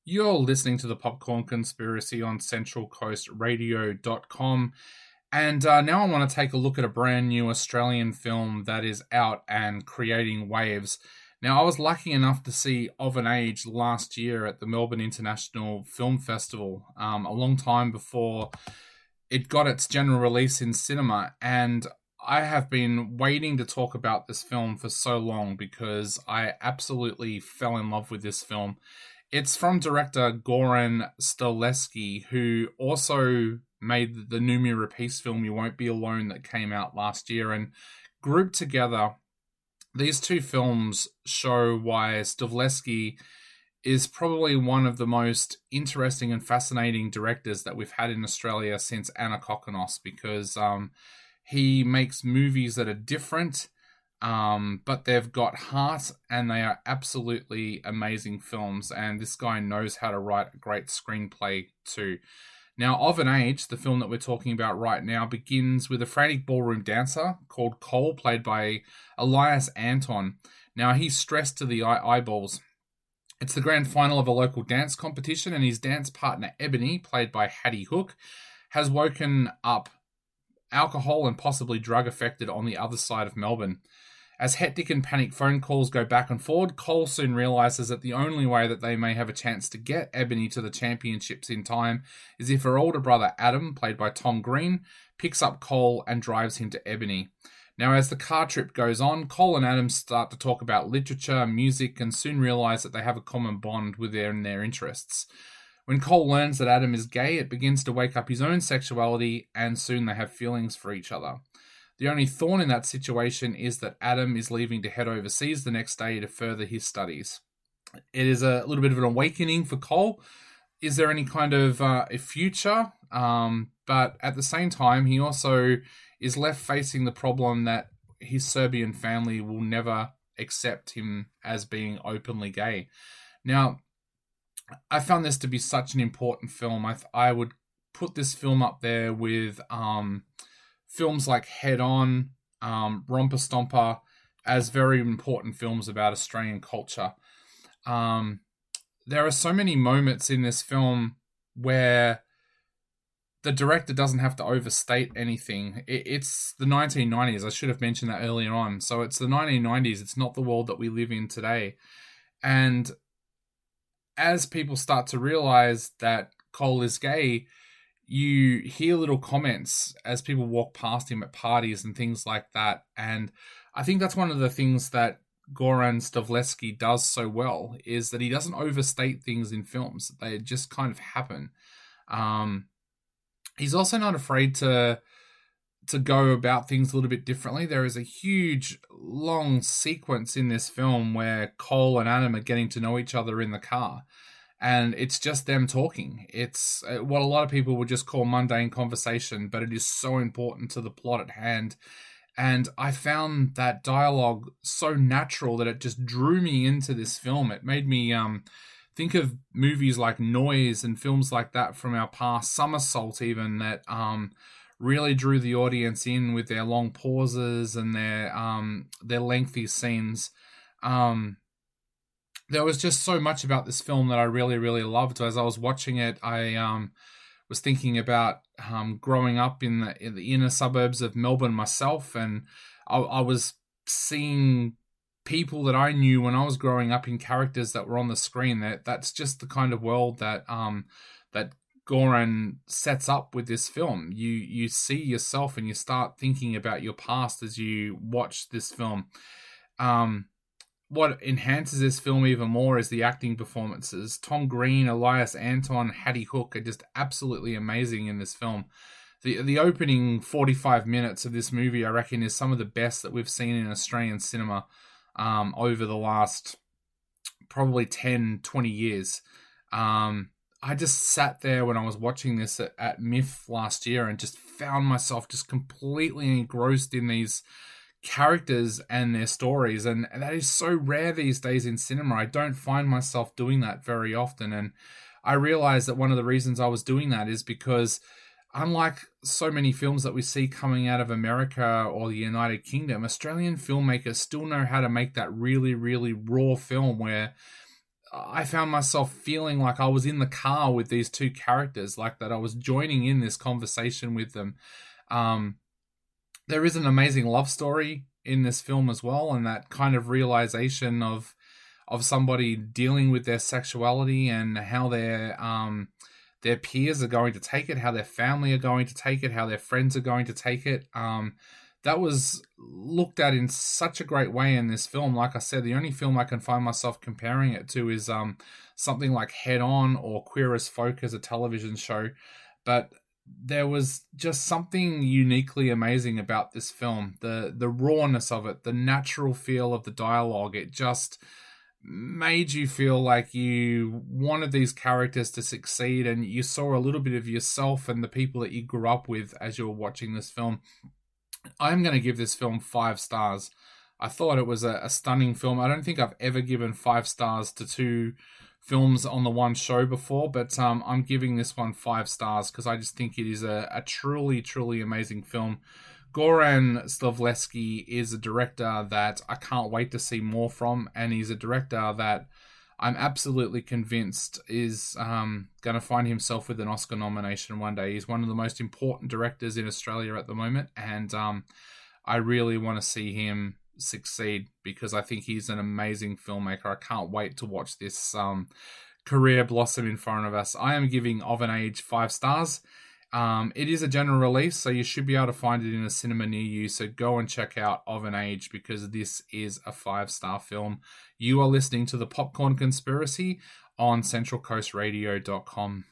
You're listening to the Popcorn Conspiracy on centralcoastradio.com. And now I want to take a look at a brand new Australian film that is out and creating waves. Now, I was lucky enough to see Of an Age last year at the Melbourne International Film Festival, a long time before it got its general release in cinema. And I have been waiting to talk about this film for so long because I absolutely fell in love with this film. It's from director Goran Stolevski, who also made the Numi Rapace film You Won't Be Alone that came out last year. And grouped together, these two films show why Stolevski is probably one of the most interesting and fascinating directors that we've had in Australia since Anna Kokonos, because he makes movies that are different, but they've got heart and they are absolutely amazing films. And this guy knows how to write a great screenplay too. Now, Of an Age, the film that we're talking about right now, begins with a frantic ballroom dancer called Cole, played by Elias Anton. Now, he's stressed to the eyeballs. It's the grand final of a local dance competition, and his dance partner, Ebony, played by Hattie Hook, has woken up alcohol and possibly drug affected on the other side of Melbourne. As hectic and panicked phone calls go back and forward, Cole soon realises that the only way that they may have a chance to get Ebony to the championships in time is if her older brother Adam, played by Tom Green, picks up Cole and drives him to Ebony. Now, as the car trip goes on, Cole and Adam start to talk about literature, music, and soon realise that they have a common bond within their interests. When Cole learns that Adam is gay, it begins to wake up his own sexuality, and soon they have feelings for each other. The only thorn in that situation is that Adam is leaving to head overseas the next day to further his studies. It is a little bit of an awakening for Cole. Is there any kind of a future? But at the same time, he also is left facing the problem that his Serbian family will never accept him as being openly gay. Now, I found this to be such an important film. I would put this film up there with films like Head On, Romper Stomper, as very important films about Australian culture. There are so many moments in this film where the director doesn't have to overstate anything. It's the 1990s. I should have mentioned that earlier on. So it's the 1990s. It's not the world that we live in today. And as people start to realize that Cole is gay, you hear little comments as people walk past him at parties and things like that. And I think that's one of the things that Goran Stolevski does so well, is that he doesn't overstate things in films. They just kind of happen. He's also not afraid to go about things a little bit differently. There is a huge, long sequence in this film where Cole and Adam are getting to know each other in the car. And it's just them talking. It's what a lot of people would just call mundane conversation, but it is so important to the plot at hand. And I found that dialogue so natural that it just drew me into this film. It made me think of movies like Noise and films like that from our past, Somersault even, that really drew the audience in with their long pauses and their lengthy scenes. There was just so much about this film that I really, really loved. As I was watching it, I was thinking about growing up in the inner suburbs of Melbourne myself, and I was seeing people that I knew when I was growing up in characters that were on the screen. That's just the kind of world that that Goran sets up with this film. You see yourself and you start thinking about your past as you watch this film. What enhances this film even more is the acting performances. Tom Green, Elias Anton, Hattie Hook are just absolutely amazing in this film. The opening 45 minutes of this movie, I reckon, is some of the best that we've seen in Australian cinema over the last probably 10, 20 years. I just sat there when I was watching this at MIF last year and just found myself just completely engrossed in these characters and their stories, and that is so rare these days in cinema. I don't find myself doing that very often, and I realized that one of the reasons I was doing that is because, unlike so many films that we see coming out of America or the United Kingdom, Australian filmmakers still know how to make that really, really raw film where I found myself feeling like I was in the car with these two characters, like that I was joining in this conversation with them. Um, there is an amazing love story in this film as well, and that kind of realization of somebody dealing with their sexuality and how their peers are going to take it, how their family are going to take it, how their friends are going to take it. That was looked at in such a great way in this film. Like I said, the only film I can find myself comparing it to is something like Head On or Queer as Folk as a television show. But there was just something uniquely amazing about this film. The rawness of it, the natural feel of the dialogue, it just made you feel like you wanted these characters to succeed, and you saw a little bit of yourself and the people that you grew up with as you were watching this film. I'm going to give this film 5 stars. I thought it was a stunning film. I don't think I've ever given 5 stars to 2 films on the one show before, but I'm giving this one 5 stars because I just think it is a truly, truly amazing film. Goran Slavlevsky is a director that I can't wait to see more from, and he's a director that I'm absolutely convinced is going to find himself with an Oscar nomination one day. He's one of the most important directors in Australia at the moment, and I really want to see him succeed because I think he's an amazing filmmaker. I can't wait to watch this career blossom in front of us. I am giving Of an Age 5 stars. It is a general release, so you should be able to find it in a cinema near you. So go and check out Of an Age because this is a 5-star film. You are listening to The Popcorn Conspiracy on centralcoastradio.com.